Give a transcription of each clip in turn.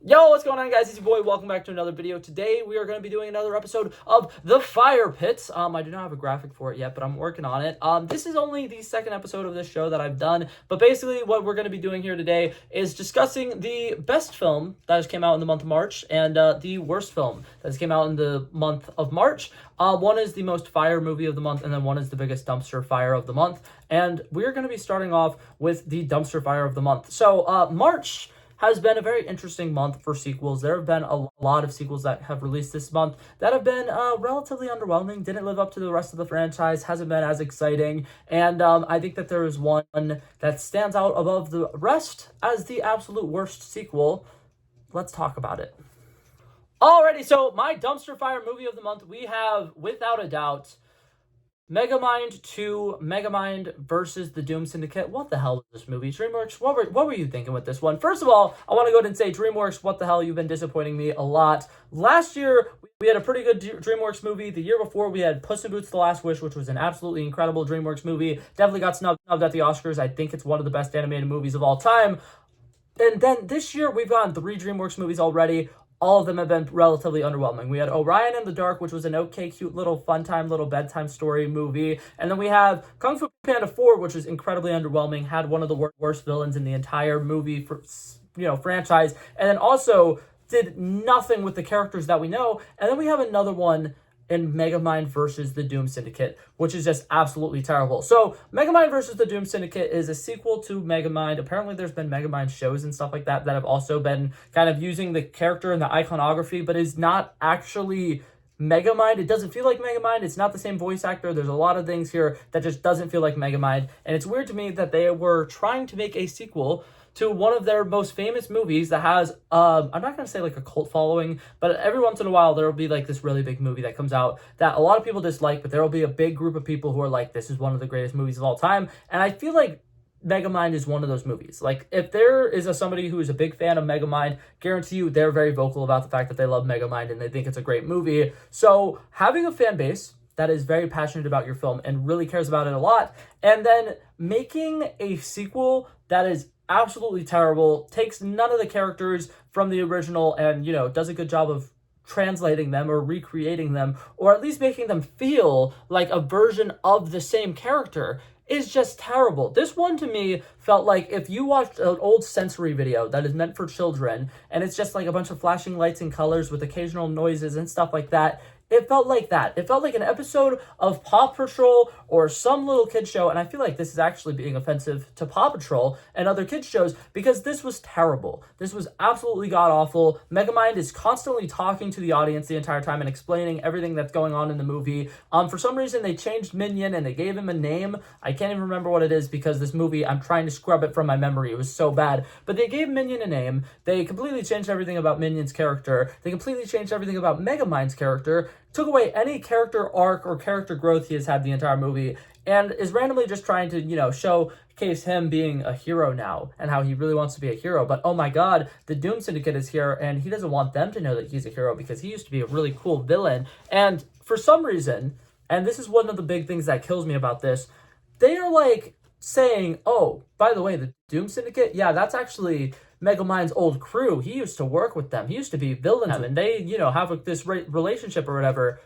Yo, what's going on, guys? It's your boy. Welcome back to another video. Today, we are going to be doing another episode of the Firepit. I do not have a graphic for it yet, but I'm working on it. This is only the second episode of this show that I've done, but basically what we're going to be doing here today is discussing the best film that has came out in the month of March and the worst film that has came out in the month of March. One is the most fire movie of the month, and then one is the biggest dumpster fire of the month. And we're going to be starting off with the dumpster fire of the month. So, March has been a very interesting month for sequels. There have been a lot of sequels that have released this month that have been relatively underwhelming, didn't live up to the rest of the franchise, hasn't been as exciting, and I think that there is one that stands out above the rest as the absolute worst sequel. Let's talk about it. Alrighty, so my dumpster fire movie of the month, we have, without a doubt, Megamind 2, Megamind versus the Doom Syndicate. What the hell was this movie? Dreamworks, what were you thinking with this one? First of all, I want to go ahead and say, Dreamworks, what the hell? You've been disappointing me a lot. Last year, we had a pretty good DreamWorks movie. The year before, we had Puss in Boots: The Last Wish, which was an absolutely incredible DreamWorks movie. Definitely got snubbed at the Oscars. I think it's one of the best animated movies of all time. And then this year, we've gotten 3 DreamWorks movies already. All of them have been relatively underwhelming. We had Orion in the Dark, which was an okay, cute little fun time, little bedtime story movie. And then we have Kung Fu Panda 4, which was incredibly underwhelming, had one of the worst villains in the entire movie franchise, and then also did nothing with the characters that we know. And then we have another one in Megamind versus the Doom Syndicate, which is just absolutely terrible. So, Megamind versus the Doom Syndicate is a sequel to Megamind. Apparently, there's been Megamind shows and stuff like that that have also been kind of using the character and the iconography, but is not actually Megamind. It doesn't feel like Megamind. It's not the same voice actor. There's a lot of things here that just doesn't feel like Megamind. And it's weird to me that they were trying to make a sequel to one of their most famous movies that has, I'm not going to say like a cult following, but every once in a while there will be like this really big movie that comes out that a lot of people dislike, but there will be a big group of people who are like, this is one of the greatest movies of all time. And I feel like Megamind is one of those movies. Like, if there is somebody who is a big fan of Megamind, guarantee you they're very vocal about the fact that they love Megamind and they think it's a great movie. So having a fan base that is very passionate about your film and really cares about it a lot, and then making a sequel that is absolutely terrible, takes none of the characters from the original and, does a good job of translating them or recreating them, or at least making them feel like a version of the same character, is just terrible. This one to me felt like if you watched an old sensory video that is meant for children, and it's just like a bunch of flashing lights and colors with occasional noises and stuff like that, it felt like that. It felt like an episode of Paw Patrol or some little kid show, and I feel like this is actually being offensive to Paw Patrol and other kids shows because this was terrible. This was absolutely god-awful. Megamind is constantly talking to the audience the entire time and explaining everything that's going on in the movie. For some reason, they changed Minion and they gave him a name. I can't even remember what it is because this movie, I'm trying to scrub it from my memory. It was so bad. But they gave Minion a name. They completely changed everything about Minion's character. They completely changed everything about Megamind's character, took away any character arc or character growth he has had the entire movie, and is randomly just trying to, showcase him being a hero now and how he really wants to be a hero. But oh my god, the Doom Syndicate is here and he doesn't want them to know that he's a hero because he used to be a really cool villain. And for some reason, and this is one of the big things that kills me about this, they are like saying, oh, by the way, the Doom Syndicate, yeah, that's actually Megamind's old crew. He used to work with them. He used to be villains, and they, have this relationship or whatever.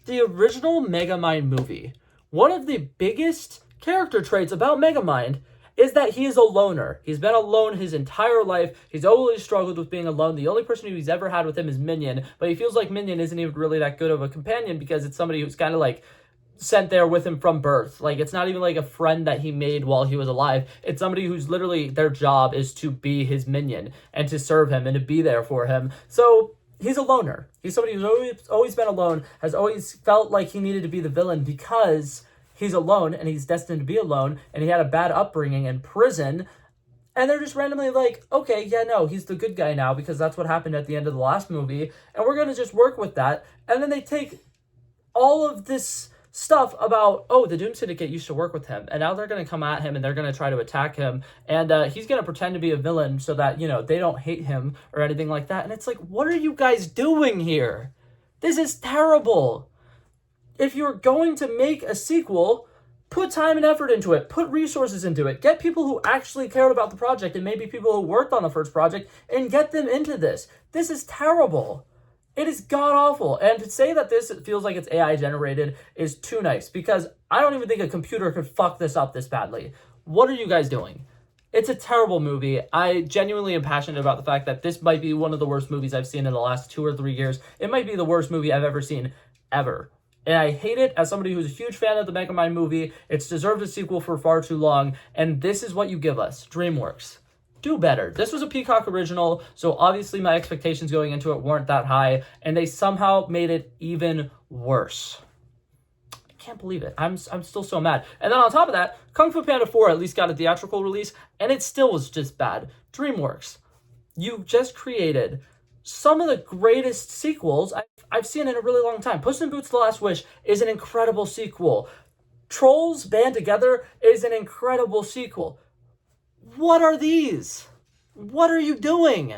The original Megamind movie, one of the biggest character traits about Megamind is that he is a loner. He's been alone his entire life. He's always struggled with being alone. The only person who he's ever had with him is Minion, but he feels like Minion isn't even really that good of a companion because it's somebody who's kind of like sent there with him from birth. Like, it's not even like a friend that he made while he was alive. It's somebody who's literally, their job is to be his minion and to serve him and to be there for him. So he's a loner. He's somebody who's always been alone, has always felt like he needed to be the villain because he's alone and he's destined to be alone, and he had a bad upbringing in prison. And they're just randomly like, okay, yeah, no, he's the good guy now because that's what happened at the end of the last movie, and we're going to just work with that. And then they take all of this stuff about, oh, the Doom Syndicate used to work with him, and now they're going to come at him and they're going to try to attack him, and he's going to pretend to be a villain so that, they don't hate him or anything like that. And it's like, what are you guys doing here? This is terrible. If you're going to make a sequel, Put time and effort into it. Put resources into it. Get people who actually cared about the project and maybe people who worked on the first project and get them into this. This is terrible. It is god-awful. And to say that this feels like it's AI generated is too nice, because I don't even think a computer could fuck this up this badly. What are you guys doing? It's a terrible movie. I genuinely am passionate about the fact that this might be one of the worst movies I've seen in the last 2 or 3 years. It might be the worst movie I've ever seen, ever. And I hate it as somebody who's a huge fan of the Megamind movie. It's deserved a sequel for far too long, and this is what you give us. DreamWorks. Do better. This was a Peacock original, so obviously my expectations going into it weren't that high, and they somehow made it even worse. I can't believe it. I'm still so mad. And then on top of that, Kung Fu Panda 4 at least got a theatrical release, and it still was just bad. DreamWorks, you just created some of the greatest sequels I've seen in a really long time. Puss in Boots: The Last Wish is an incredible sequel. Trolls Band Together is an incredible sequel. What are these? What are you doing?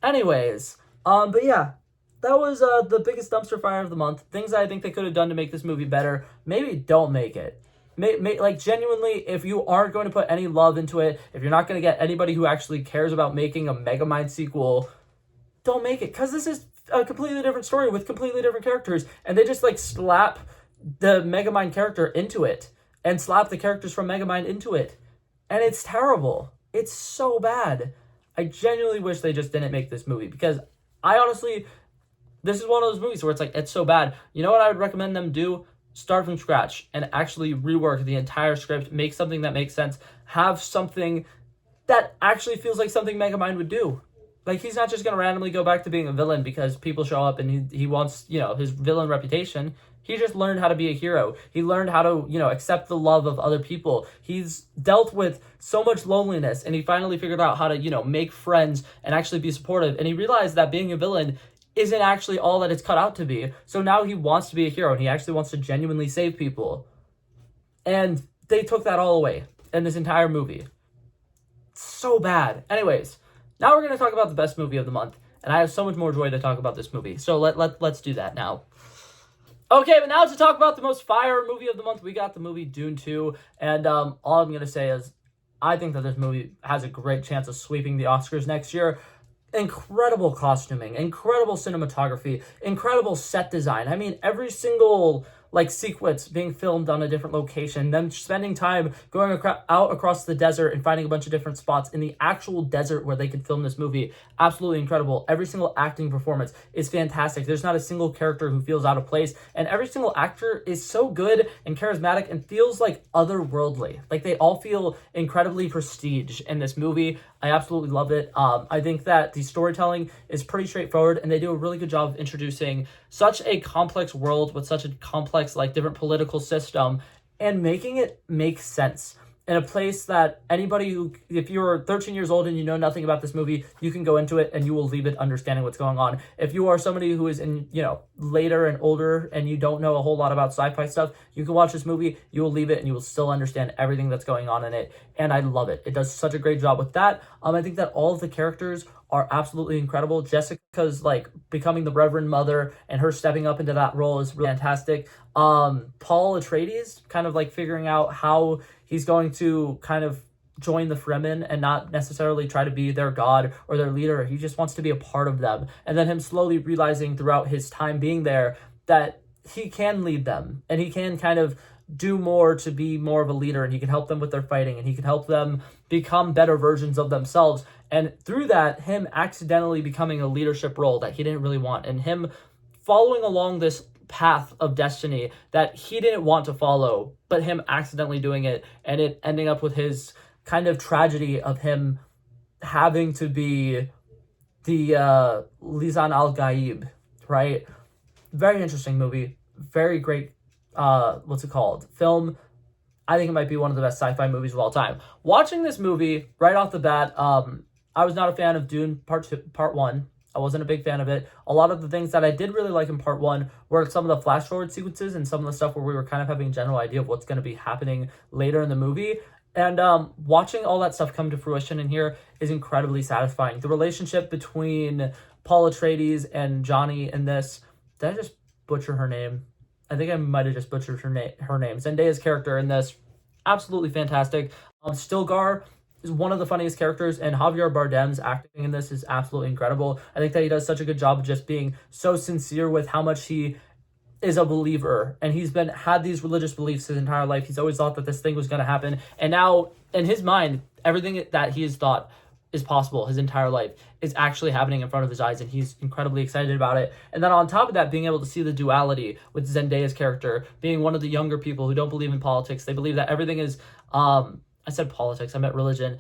Anyways, but yeah, that was the biggest dumpster fire of the month. Things I think they could have done to make this movie better. Maybe don't make it. Like, genuinely, if you aren't going to put any love into it, if you're not going to get anybody who actually cares about making a Megamind sequel, don't make it. Because this is a completely different story with completely different characters. And they just, like, slap the Megamind character into it. And slap the characters from Megamind into it. And it's terrible. It's so bad. I genuinely wish they just didn't make this movie, because I honestly, this is one of those movies where it's like, it's so bad. You know what I would recommend them do? Start from scratch and actually rework the entire script, make something that makes sense, have something that actually feels like something Megamind would do. Like, he's not just going to randomly go back to being a villain because people show up and he wants, you know, his villain reputation. He just learned how to be a hero. He learned how to, you know, accept the love of other people. He's dealt with so much loneliness, and he finally figured out how to, you know, make friends and actually be supportive. And he realized that being a villain isn't actually all that it's cut out to be. So now he wants to be a hero, and he actually wants to genuinely save people. And they took that all away in this entire movie. So bad. Anyways, now we're going to talk about the best movie of the month. And I have so much more joy to talk about this movie. So let's do that now. Okay, but now to talk about the most fire movie of the month, we got the movie Dune 2, and all I'm going to say is I think that this movie has a great chance of sweeping the Oscars next year. Incredible costuming, incredible cinematography, incredible set design. I mean, every single, like, sequence being filmed on a different location, them spending time going out across the desert and finding a bunch of different spots in the actual desert where they could film this movie. Absolutely incredible. Every single acting performance is fantastic. There's not a single character who feels out of place, and every single actor is so good and charismatic and feels like otherworldly. Like, they all feel incredibly prestige in this movie. I absolutely love it. I think that the storytelling is pretty straightforward, and they do a really good job of introducing such a complex world with such a complex, like, different political system and making it make sense in a place that anybody who, if you're 13 years old and you know nothing about this movie, you can go into it and you will leave it understanding what's going on. If you are somebody who is in, you know, later and older and you don't know a whole lot about sci-fi stuff, you can watch this movie, you will leave it and you will still understand everything that's going on in it. And I love it. It does such a great job with that. I think that all of the characters are absolutely incredible. Jessica's, like, becoming the Reverend Mother and her stepping up into that role is really fantastic. Paul Atreides kind of, like, figuring out how he's going to kind of join the Fremen and not necessarily try to be their god or their leader. He just wants to be a part of them. And then him slowly realizing throughout his time being there that he can lead them and he can kind of do more to be more of a leader, and he can help them with their fighting, and he can help them become better versions of themselves. And through that, him accidentally becoming a leadership role that he didn't really want, and him following along this path of destiny that he didn't want to follow, but him accidentally doing it, and it ending up with his kind of tragedy of him having to be the Lisan al-Gaib, right? Very interesting movie. Very great, film. I think it might be one of the best sci-fi movies of all time. Watching this movie, right off the bat, I was not a fan of Dune Part 1. I wasn't a big fan of it. A lot of the things that I did really like in Part 1 were some of the flash forward sequences and some of the stuff where we were kind of having a general idea of what's going to be happening later in the movie. And watching all that stuff come to fruition in here is incredibly satisfying. The relationship between Paul Atreides and Johnny in this, did I just butcher her name? I think I might have just butchered her name. Zendaya's character in this, absolutely fantastic. Stilgar is one of the funniest characters, and Javier Bardem's acting in this is absolutely incredible. I think that he does such a good job of just being so sincere with how much he is a believer, and he's been had these religious beliefs his entire life. He's always thought that this thing was going to happen, and now in his mind, everything that he has thought is possible his entire life is actually happening in front of his eyes, and he's incredibly excited about it. And then on top of that, being able to see the duality with Zendaya's character being one of the younger people who don't believe in politics. They believe that everything is I said politics, I meant religion.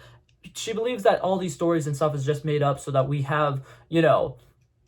She believes that all these stories and stuff is just made up so that we have,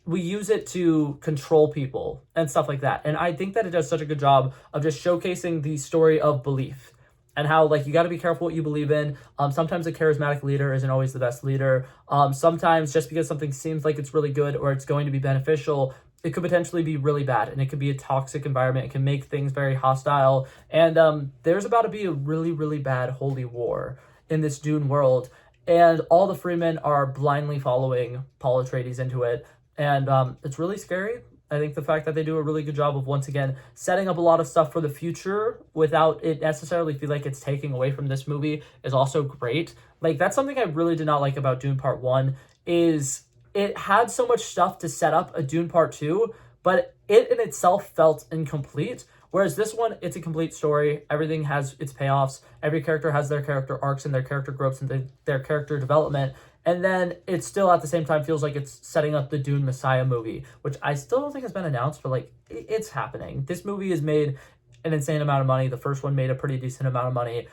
we use it to control people and stuff like that. And I think that it does such a good job of just showcasing the story of belief and how, like, you got to be careful what you believe in. Sometimes a charismatic leader isn't always the best leader. Sometimes just because something seems like it's really good or it's going to be beneficial, it could potentially be really bad, and it could be a toxic environment. It can make things very hostile. And there's about to be a really, really bad holy war in this Dune world. And all the Freemen are blindly following Paul Atreides into it. And it's really scary. I think the fact that they do a really good job of, once again, setting up a lot of stuff for the future without it necessarily feel like it's taking away from this movie is also great. Like, that's something I really did not like about Dune Part 1 is it had so much stuff to set up a Dune Part 2, but it in itself felt incomplete. Whereas this one, it's a complete story. Everything has its payoffs. Every character has their character arcs and their character growths and their character development. And then it still at the same time feels like it's setting up the Dune Messiah movie, which I still don't think has been announced, but like it's happening. This movie has made an insane amount of money. The first one made a pretty decent amount of money.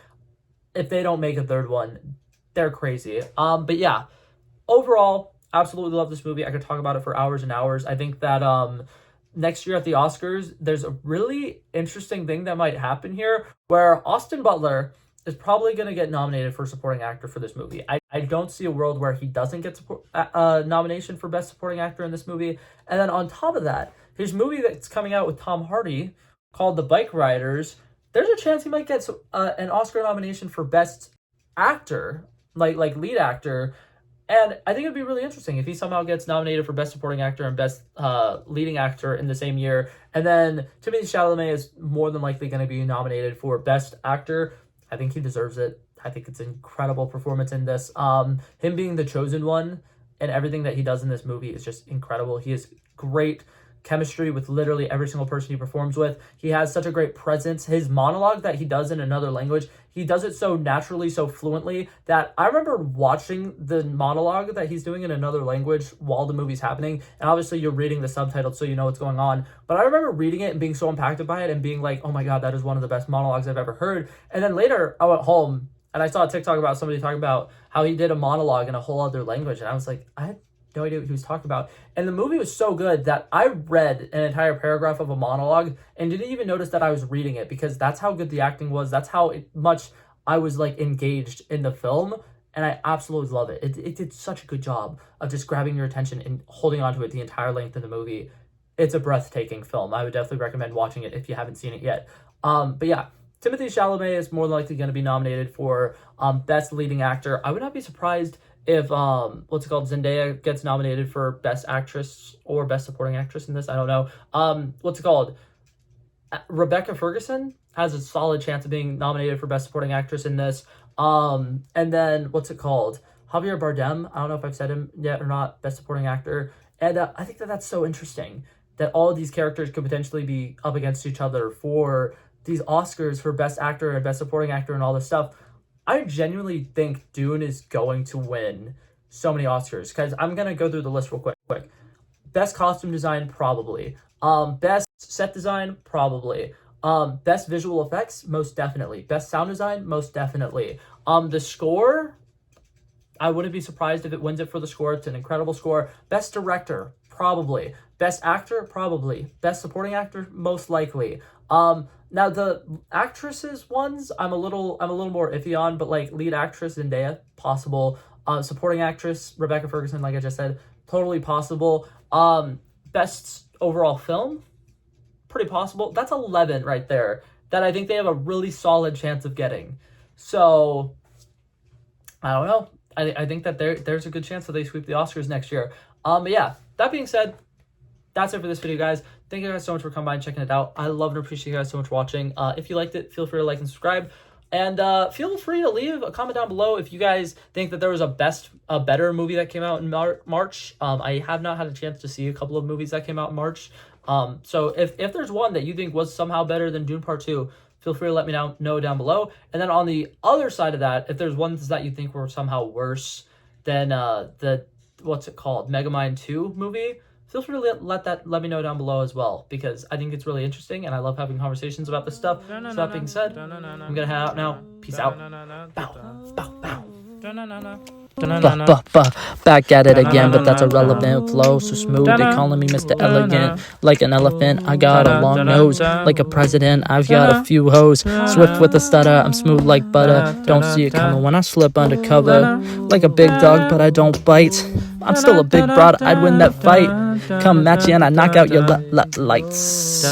If they don't make a third one, they're crazy. But yeah, overall, absolutely love this movie. I could talk about it for hours and hours. I think that next year at the Oscars, there's a really interesting thing that might happen here where Austin Butler is probably going to get nominated for supporting actor for this movie. I don't see a world where he doesn't get a nomination for best supporting actor in this movie. And then on top of that, his movie that's coming out with Tom Hardy called The Bike Riders, there's a chance he might get an Oscar nomination for best actor, like lead actor. And I think it'd be really interesting if he somehow gets nominated for Best Supporting Actor and Best Leading Actor in the same year. And then Timothée Chalamet is more than likely going to be nominated for Best Actor. I think he deserves it. I think it's an incredible performance in this. Him being the chosen one and everything that he does in this movie is just incredible. He has great chemistry with literally every single person he performs with. He has such a great presence. His monologue that he does in another language, he does it so naturally, so fluently that I remember watching the monologue that he's doing in another language while the movie's happening. And obviously you're reading the subtitles so you know what's going on. But I remember reading it and being so impacted by it and being like, oh my God, that is one of the best monologues I've ever heard. And then later I went home and I saw a TikTok about somebody talking about how he did a monologue in a whole other language. And I was like, I had no idea what he was talking about. And the movie was so good that I read an entire paragraph of a monologue and didn't even notice that I was reading it because that's how good the acting was. That's how much I was like engaged in the film. And I absolutely love it. It did such a good job of just grabbing your attention and holding on to it the entire length of the movie. It's a breathtaking film. I would definitely recommend watching it if you haven't seen it yet. But yeah, Timothée Chalamet is more likely going to be nominated for Best Leading Actor. I would not be surprised if Zendaya gets nominated for Best Actress or Best Supporting Actress in this. I don't know. Rebecca Ferguson has a solid chance of being nominated for Best Supporting Actress in this. And then Javier Bardem, I don't know if I've said him yet or not, Best Supporting Actor. And I think that that's so interesting that all of these characters could potentially be up against each other for these Oscars for Best Actor and Best Supporting Actor and all this stuff. I genuinely think Dune is going to win so many Oscars because I'm going to go through the list real quick. Best costume design, probably. Best set design, probably. Best visual effects, most definitely. Best sound design, most definitely. The score, I wouldn't be surprised if it wins it for the score. It's an incredible score. Best director, probably. Best actor, probably. Best supporting actor, most likely. Now the actresses ones, I'm a little more iffy on, but like lead actress Zendaya, possible. Supporting actress Rebecca Ferguson, like I just said, totally possible. Best overall film, pretty possible. That's 11 right there that I think they have a really solid chance of getting. So I don't know. I think that there's a good chance that they sweep the Oscars next year. But yeah, that being said, that's it for this video, guys. Thank you guys so much for coming by and checking it out. I love and appreciate you guys so much for watching. If you liked it, feel free to like and subscribe. And feel free to leave a comment down below if you guys think that there was a better movie that came out in March. I have not had a chance to see a couple of movies that came out in March. So if there's one that you think was somehow better than Dune Part 2, feel free to let me know down below. And then on the other side of that, if there's ones that you think were somehow worse than the, what's it called, Megamind 2 movie, feel free to let me know down below as well, because I think it's really interesting and I love having conversations about this stuff. So that being said, I'm gonna head out now. Peace out. Bow, bow, bow. Back at it again, but that's a relevant flow. So smooth, they calling me Mr. Elegant. Like an elephant, I got a long nose. Like a president, I've got a few hoes. Swift with a stutter, I'm smooth like butter. Don't see it coming when I slip undercover. Like a big dog, but I don't bite. I'm still a big broad, I'd win that fight. Come match you and I knock out your lights.